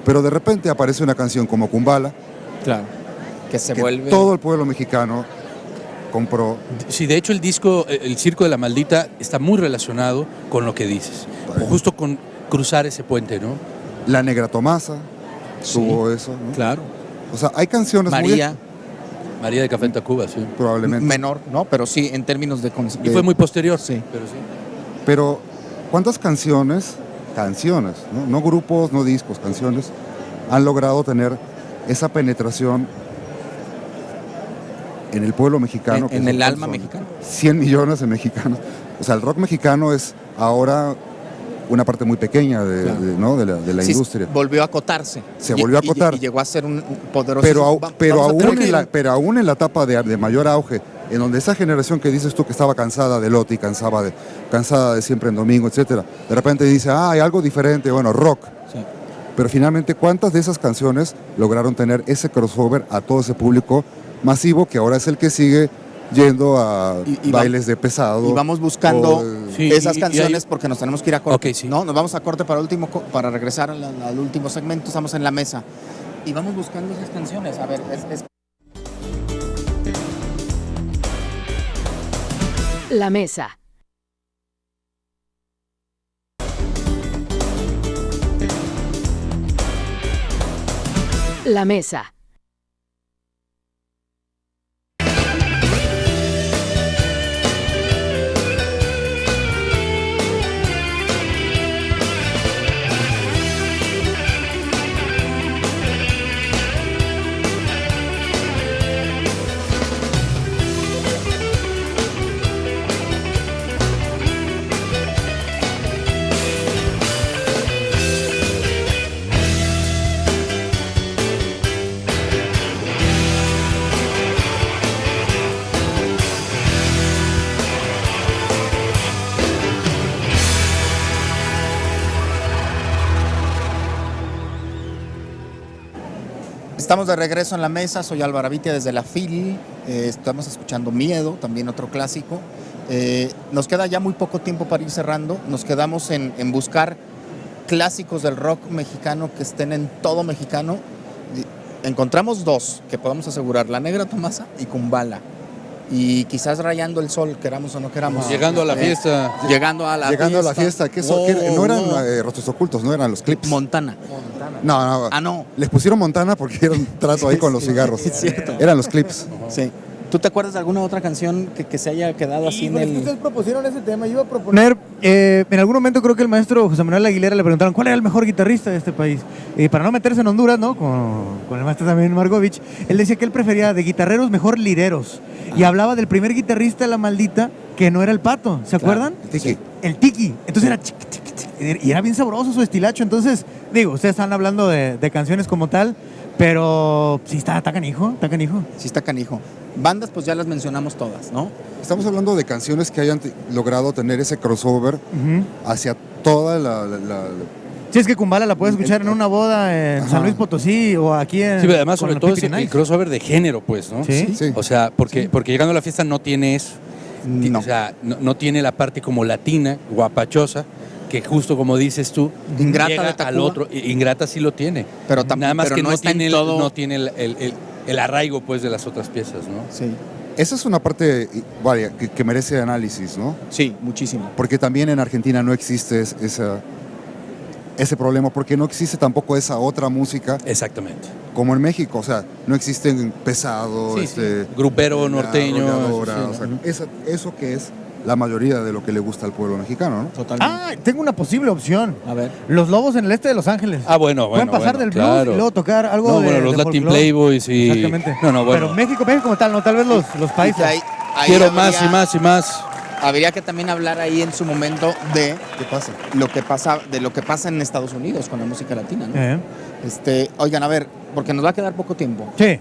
Pero de repente aparece una canción como Kumbala, Claro. Que se vuelve... todo el pueblo mexicano compró. Sí, de hecho el disco, el Circo de la Maldita, está muy relacionado con lo que dices. Bueno. Justo con cruzar ese puente, ¿no? La Negra Tomasa Sí, tuvo eso, ¿no? Claro. O sea, hay canciones María, María de Café en Tacuba, sí. probablemente. menor, ¿no? Pero sí, en términos de... Y fue muy posterior. Sí. Pero sí. Pero, ¿cuántas canciones, ¿no? No grupos, no discos, canciones, han logrado tener esa penetración en el pueblo mexicano? En el alma son mexicana. 100 millones de mexicanos. O sea, el rock mexicano es ahora una parte muy pequeña ¿no? de la Sí, industria. volvió a acotarse. Se volvió a acotar. Y llegó a ser un poderoso... Pero vamos a tener que- aún en la etapa de mayor auge, en donde esa generación que dices tú que estaba cansada de Loti, cansada de Siempre en Domingo, etcétera, de repente dice, hay algo diferente, bueno, rock. Sí. Pero finalmente, ¿cuántas de esas canciones lograron tener ese crossover a todo ese público masivo que ahora es el que sigue yendo a Y bailes de pesado? Y vamos buscando Sí, esas y canciones hay- porque nos tenemos que ir a corte. Ok, sí. ¿No? Nos vamos a corte para regresar al último segmento. Estamos en la mesa. Y vamos buscando esas canciones. A ver, La mesa. La mesa. Estamos de regreso en la mesa, soy Álvaro Avitia desde la FIL, estamos escuchando Miedo, también otro clásico. Nos queda ya muy poco tiempo para ir cerrando, nos quedamos en buscar clásicos del rock mexicano que estén en todo mexicano. Encontramos dos que podemos asegurar, La Negra Tomasa y Kumbala. Y quizás Rayando el Sol, queramos o no queramos. Llegando a la fiesta. Llegando a la fiesta, que eso que no eran Rostros Ocultos, no eran los clips. Montana. No. Ah, no. Les pusieron Montana porque era un trato ahí con los cigarros. Es cierto. Eran los clips. Sí. ¿Tú te acuerdas de alguna otra canción que se haya quedado así en el...? Ustedes propusieron ese tema, yo iba a proponer, en algún momento creo que el maestro José Manuel Aguilera le preguntaron cuál era el mejor guitarrista de este país. Para no meterse en Honduras, ¿no? Con el maestro también Margovich, él decía que él prefería de guitarreros mejor lireros. Y hablaba del primer guitarrista de La Maldita que no era el Pato, ¿se acuerdan? Tiki. El Tiki. Entonces era y era bien sabroso su estilacho. Entonces, digo, ustedes están hablando de canciones como tal, pero sí está canijo. Sí está canijo. Bandas, pues ya las mencionamos todas, ¿no? Estamos hablando de canciones que hayan logrado tener ese crossover hacia toda la Si es que Kumbala la puedes escuchar en una boda en San Luis Potosí o aquí en... Sí, pero además, con sobre los todo, Pipi es el Nice. crossover de género, pues, ¿no? Sí. Sí. O sea, porque Llegando a la Fiesta no tiene eso. No. O sea, no tiene la parte como latina, guapachosa, que justo como dices tú, Ingrata llega de Tacuba. al otro. Ingrata sí lo tiene. Pero Nada más pero que no está en tiene, todo... no tiene el arraigo, pues, de las otras piezas, ¿no? Sí. Esa es una parte vaya, que merece análisis, ¿no? Sí, muchísimo. Porque también en Argentina no existe ese problema, porque no existe tampoco esa otra música Exactamente. como en México. O sea, no existen pesado, Sí, grupero, norteño. arrolladora, Sí, o sea, eso que es la mayoría de lo que le gusta al pueblo mexicano, ¿no? Totalmente. Tengo una posible opción. A ver. Los Lobos en el este de Los Ángeles. Bueno. Pueden pasar del blues claro. y luego tocar algo No, de bueno, los de Latin folclore. Playboys y... Exactamente. No, bueno. Pero México como tal, no, tal vez los países. Ahí Quiero habría- más y más y más. Habría que también hablar ahí en su momento de ¿Qué pasa? lo que pasa en Estados Unidos con la música latina, ¿no? Oigan, a ver, porque nos va a quedar poco tiempo. Sí.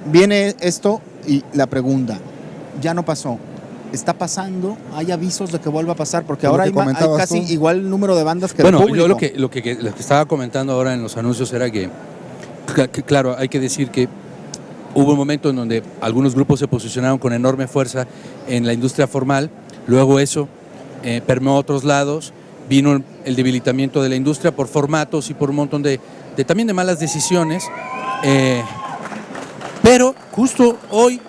Viene esto y la pregunta, ya no pasó. ¿Está pasando? ¿Hay avisos de que vuelva a pasar? Porque Lo ahora que hay comentabas casi tú. igual el número de bandas que Bueno, de público. yo lo que estaba comentando ahora en los anuncios era que, claro, hay que decir que hubo un momento en donde algunos grupos se posicionaron con enorme fuerza en la industria formal, luego eso permeó a otros lados vino el debilitamiento de la industria por formatos y por un montón también de malas decisiones. Pero justo hoy,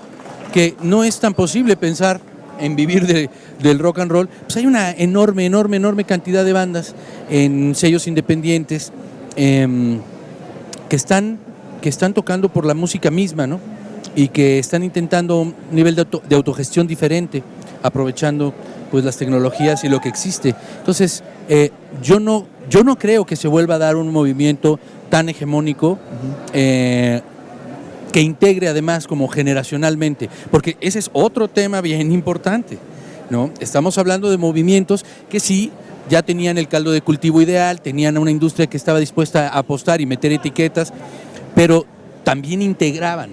que no es tan posible pensar en vivir del rock and roll, pues hay una enorme cantidad de bandas en sellos independientes que están tocando por la música misma, ¿no? Y que están intentando un nivel de autogestión diferente, aprovechando pues las tecnologías y lo que existe. Entonces, yo no creo que se vuelva a dar un movimiento tan hegemónico, que integre además como generacionalmente, porque ese es otro tema bien importante, ¿no? Estamos hablando de movimientos que sí ya tenían el caldo de cultivo ideal, tenían una industria que estaba dispuesta a apostar y meter etiquetas, pero también integraban,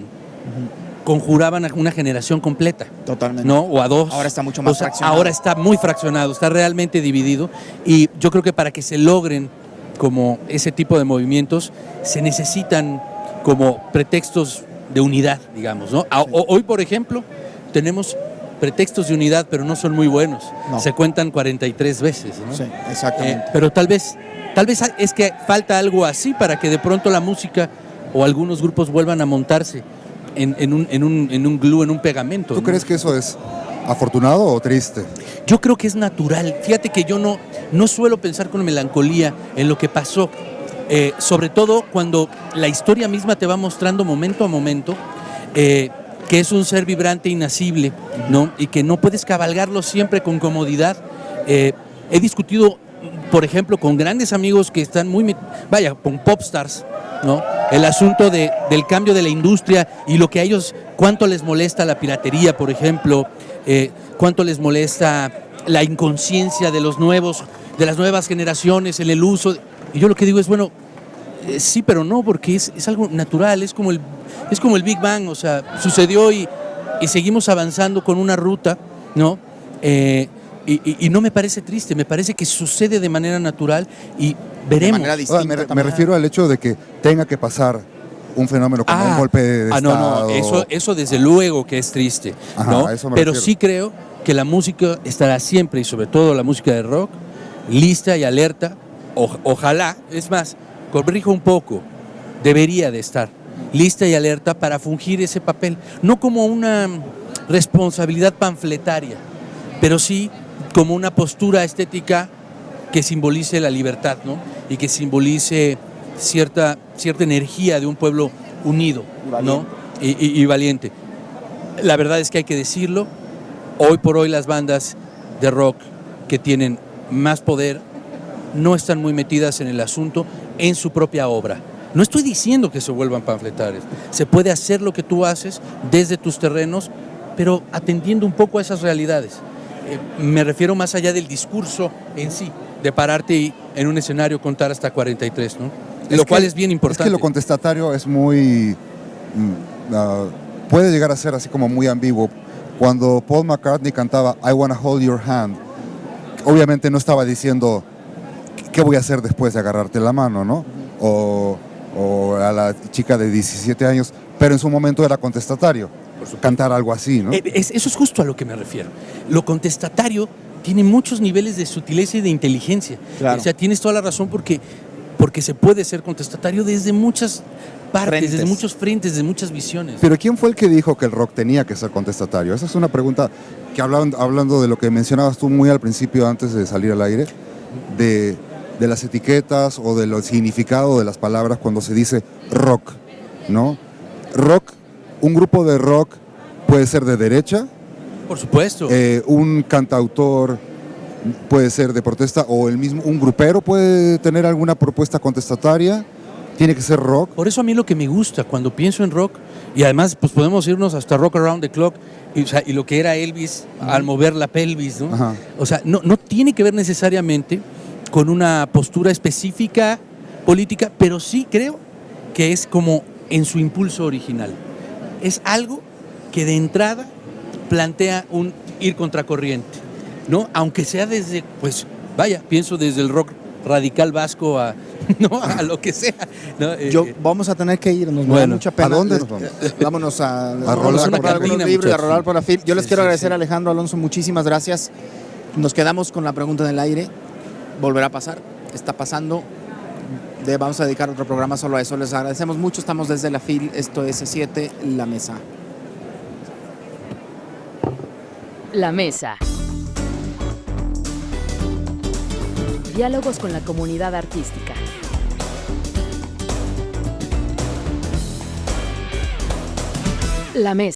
conjuraban a una generación completa. Totalmente. ¿No? O a dos. Ahora está mucho más fraccionado. Ahora está muy fraccionado, está realmente dividido, y yo creo que para que se logren como ese tipo de movimientos se necesitan como pretextos de unidad, digamos, ¿no? Sí. Hoy, por ejemplo, tenemos pretextos de unidad, pero no son muy buenos. No. Se cuentan 43 veces, ¿no? Sí, exactamente. Pero tal vez es que falta algo así para que de pronto la música o algunos grupos vuelvan a montarse en un glue, en un pegamento. ¿Tú crees que eso es afortunado o triste? Yo creo que es natural. Fíjate que yo no suelo pensar con melancolía en lo que pasó. Sobre todo cuando la historia misma te va mostrando momento a momento que es un ser vibrante, inacible, ¿no? Y que no puedes cabalgarlo siempre con comodidad. He discutido, por ejemplo, con grandes amigos que están con popstars, ¿no? El asunto del cambio de la industria y lo que a ellos, cuánto les molesta la piratería, por ejemplo, cuánto les molesta la inconsciencia de las nuevas generaciones en el uso. Y yo lo que digo es, bueno, sí, pero no, porque es algo natural, es como el Big Bang, o sea, sucedió y seguimos avanzando con una ruta, ¿no? Y no me parece triste, me parece que sucede de manera natural y veremos. De manera distinta, me refiero al hecho de que tenga que pasar un fenómeno como un golpe de Estado. No, eso desde luego que es triste, ajá, ¿no? Pero refiero. Sí creo que la música estará siempre, y sobre todo la música de rock, lista y alerta. Ojalá, es más, corrijo un poco, debería de estar lista y alerta para fungir ese papel, no como una responsabilidad panfletaria, pero sí como una postura estética que simbolice la libertad, ¿no? Y que simbolice cierta energía de un pueblo unido, ¿no? Y valiente. La verdad es que hay que decirlo, hoy por hoy las bandas de rock que tienen más poder no están muy metidas en el asunto, en su propia obra. No estoy diciendo que se vuelvan panfletarios. Se puede hacer lo que tú haces desde tus terrenos, pero atendiendo un poco a esas realidades. Me refiero más allá del discurso en sí, de pararte y en un escenario contar hasta 43, ¿no? Lo cual es bien importante. Es que lo contestatario es muy... puede llegar a ser así como muy ambiguo. Cuando Paul McCartney cantaba I Wanna Hold Your Hand, obviamente no estaba diciendo ¿qué voy a hacer después de agarrarte la mano, ¿no? O a la chica de 17 años, pero en su momento era contestatario, cantar algo así, ¿no? Eso es justo a lo que me refiero. Lo contestatario tiene muchos niveles de sutileza y de inteligencia. Claro. O sea, tienes toda la razón porque se puede ser contestatario desde muchas partes, desde muchos frentes, desde muchas visiones. Pero ¿quién fue el que dijo que el rock tenía que ser contestatario? Esa es una pregunta que hablando de lo que mencionabas tú muy al principio antes de salir al aire, de las etiquetas o del significado de las palabras cuando se dice rock, ¿no? Rock, un grupo de rock puede ser de derecha. Por supuesto. Un cantautor puede ser de protesta o un grupero puede tener alguna propuesta contestataria. Tiene que ser rock. Por eso a mí lo que me gusta cuando pienso en rock, y además pues podemos irnos hasta Rock Around the Clock, y lo que era Elvis al mover la pelvis, ¿no? Ajá. O sea, no tiene que ver necesariamente con una postura específica política, pero sí creo que es como en su impulso original. Es algo que de entrada plantea un ir contracorriente, ¿no? Aunque sea desde, pienso desde el rock radical vasco a lo que sea, ¿no? Vamos a tener que irnos, me da mucha pena. ¿A dónde nos vamos? Vámonos a rolar por algunos libros y a rolar por la film. Yo les quiero agradecer a Alejandro, Alonso, muchísimas gracias. Nos quedamos con la pregunta en el aire. volverá a pasar, está pasando. Vamos a dedicar otro programa solo a eso. Les agradecemos mucho, estamos desde la FIL, esto es C7, La Mesa. La Mesa. Diálogos con la comunidad artística. La Mesa.